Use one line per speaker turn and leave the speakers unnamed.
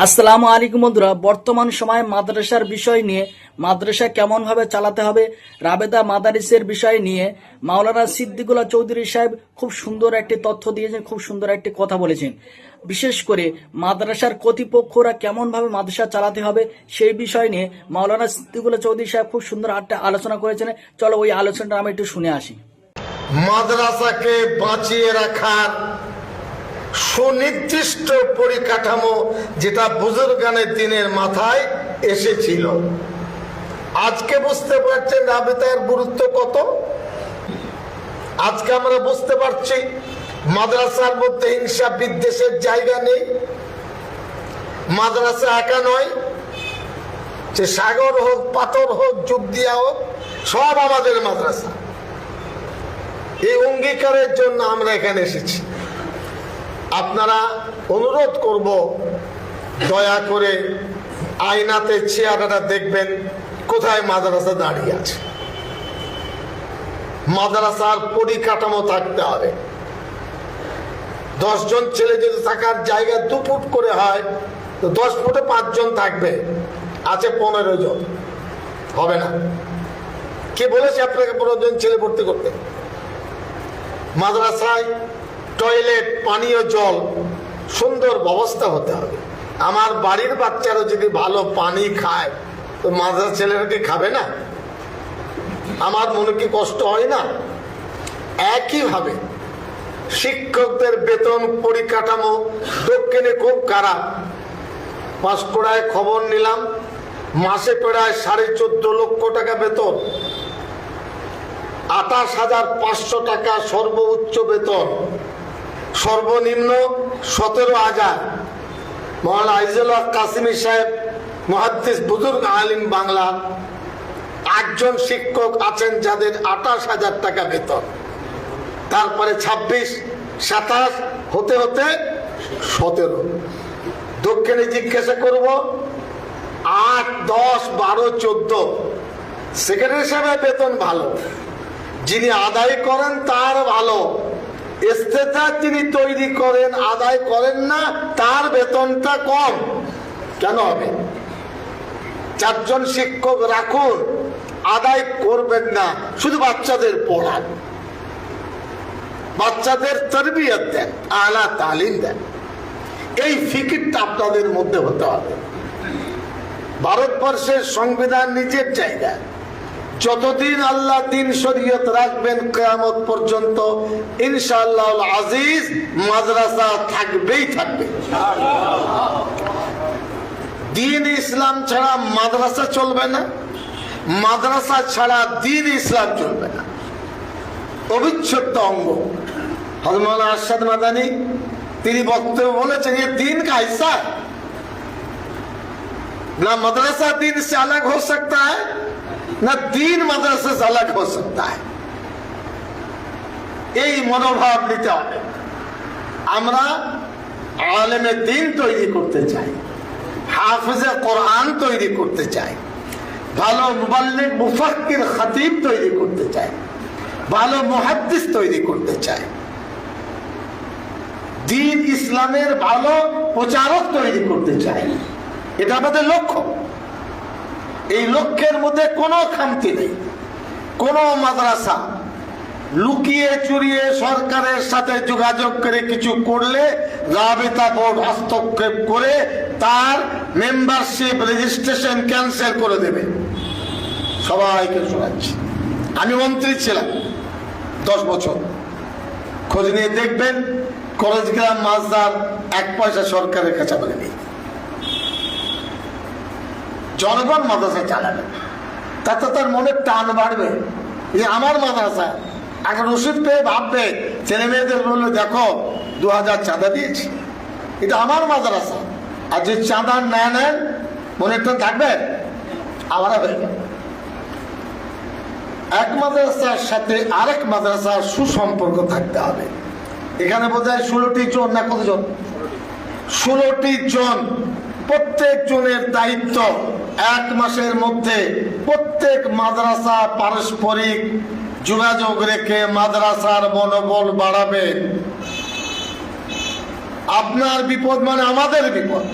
আসসালামু আলাইকুম বন্ধুরা, বর্তমান সময়ে মাদ্রাসার বিষয় নিয়ে মাদ্রাসা কেমন ভাবে চালাতে হবে, রাবেদা মাদারিসের বিষয় নিয়ে মাওলানা সিদ্দিকুল্লাহ চৌধুরী সাহেব খুব সুন্দর একটি তথ্য দিয়েছেন, খুব সুন্দর একটি কথা বলেছেন। বিশেষ করে মাদ্রাসার কর্তৃপক্ষরা কেমন ভাবে মাদ্রাসা চালাতে হবে সেই বিষয় নিয়ে মাওলানা সিদ্দিকুল্লাহ চৌধুরী সাহেব খুব সুন্দর একটা আলোচনা করেছেন। চলো ওই আলোচনাটা আমি একটু শুনে আসি।
মাদ্রাসাকে বাঁচিয়ে রাখার সুনির্দিষ্ট পরিকাঠামো যেটা বুজুর্গানের দিনের মাথায় এসেছিল, আজকে বুঝতে পারছেন রাবেতার গুরুত্ব কত। আজকে আমরা বুঝতে পারছি মাদ্রাসার মধ্যে হিংসা বিদ্বেষের জায়গা নেই। মাদ্রাসা একা নয়, সে সাগর হোক, পাথর হোক, যুগ দিয়া হোক, সব আমাদের মাদ্রাসা। এই অঙ্গীকারের জন্য আমরা এখানে এসেছি। আপনারা অনুরোধ করব, দয়া করে আয়নাতে চেহারাটা দেখবেন কোথায় মাদ্রাসা দাঁড়িয়ে আছে। মাদ্রাসার পরিকাঠামো থাকতে হবে। 10 জন ছেলে যদি থাকার জায়গা 2 ফুট করে হয়, তো 10 ফুটে 5 জন থাকবে, আছে 15 জন, হবে না। কে বলেছে আপনাকে 15 জন ছেলে ভর্তি করতে? মাদ্রাসায় টয়লেট, পানীয় জল সুন্দর ব্যবস্থা হতে হবে। আমার বাড়ির বাচ্চারা যদি ভালো পানি খায়, তো মাদ্রাসা ছেলেরা কি খাবে না? আমার মনে কি কষ্ট হয় না? একইভাবে শিক্ষকদের বেতন পরিকাঠামো দক্ষিণে খুব খারাপ। পাঁশকুড়ায় খবর নিলাম, মাসে প্রায় 14.5 লক্ষ টাকা বেতন, 28,500 টাকা সর্বোচ্চ বেতন, সর্বনিম্ন 17,000। মৌলানা আইজুল হক কাসিমি সাহেব, মুহাদ্দিস, বুজুর্গ আলিম বাংলা, একজন শিক্ষক আছেন যাদের 28,000 টাকা বেতন। তারপরে 26, 27 হতে হতে 17। দক্ষিণে জিজ্ঞাসা করব 8, 10, 12, 14। সেক্রেটারি সাহেবের বেতন ভালো, যিনি আদায় করেন তার ভালো। ইস্তেতার যিনি তৈরি করেন, আদায় করেন না, তার বেতনটা কম কেন হবে? 4 জন শিক্ষক রাখুন, আদায় করবেন না, শুধু বাচ্চাদের পড়ান, বাচ্চাদের তরবিয়ত দেন, আলা তালিম দেন। এই ফিকিরটা আপনাদের মধ্যে হতে হবে। ভারতবর্ষের সংবিধান নিজের জায়গায়, যতদিন আল্লাহ দিন শরীয়ত রাখবেন কিয়ামত পর্যন্ত ইনশাআল্লাহ আজিজ মাদ্রাসা থাকবেই থাকবে। দিন ইসলাম ছাড়া মাদ্রাসা চলবে না, মাদ্রাসা ছাড়া দিন ইসলাম চলবে না, অবিচ্ছেদ্য অঙ্গ। হযরত মাওলানা আরশাদ মাদানী তিনি বক্তব্য বলেছেন, ये दीन का हिस्सा है, ना मदरसा दीन से अलग हो सकता है, না দিন মাদ্রাসা से अलग हो सकता है। এই মনোভাব নিতে হবে। আমরা আলেমে দিন তৈরি করতে চাই, হাফেজে কোরআন তৈরি করতে চাই, ভালো মুবাল্লিগ, মুফাক্কির, খতিব তৈরি করতে চাই, ভালো মুহাদ্দিস তৈরি করতে চাই, দিন ইসলামের ভালো প্রচারক তৈরি করতে চাই। এটা আমাদের লক্ষ্য। এই লক্ষ্যের মধ্যে কোনো খামতি নেই। কোন মাদ্রাসা লুকিয়ে চুরিয়ে সরকারের সাথে যোগাযোগ করে কিছু করলে রাবেতা বোর্ড হস্তক্ষেপ করে তার মেম্বারশিপ রেজিস্ট্রেশন ক্যান্সেল করে দেবে। সবাইকে শোনাচ্ছি, আমি মন্ত্রী ছিলাম 10 বছর, খোঁজ নিয়ে দেখবেন কলেজ গ্রাম মাদ্রাসার 1 পয়সা সরকারের কাছে বলে নেই। জনগণ মাদ্রাসা চালাবে, তাতে তার মনে টান বাড়বে যে আমার মাদ্রাসা। আগে রসিদ পেয়ে ভাববে, ছেলে মেয়েদের বললে দেখো 2000 চাঁদা দিয়েছি, এটা আমার মাদ্রাসা। আর যে চাঁদা না নেন মনে একটা থাকবে, আবার এক মাদ্রাসার সাথে আরেক মাদ্রাসার সুসম্পর্ক থাকতে হবে। এখানে বোধহয় 16টি জন না কতজন? 16টি জন। প্রত্যেক জনের দায়িত্ব 1 মাসের মধ্যে প্রত্যেক মাদ্রাসা পারস্পরিক যোগাযোগ রেখে মাদ্রাসার মনোবল বাড়াবে। আপনার বিপদ মানে আমাদের বিপদ।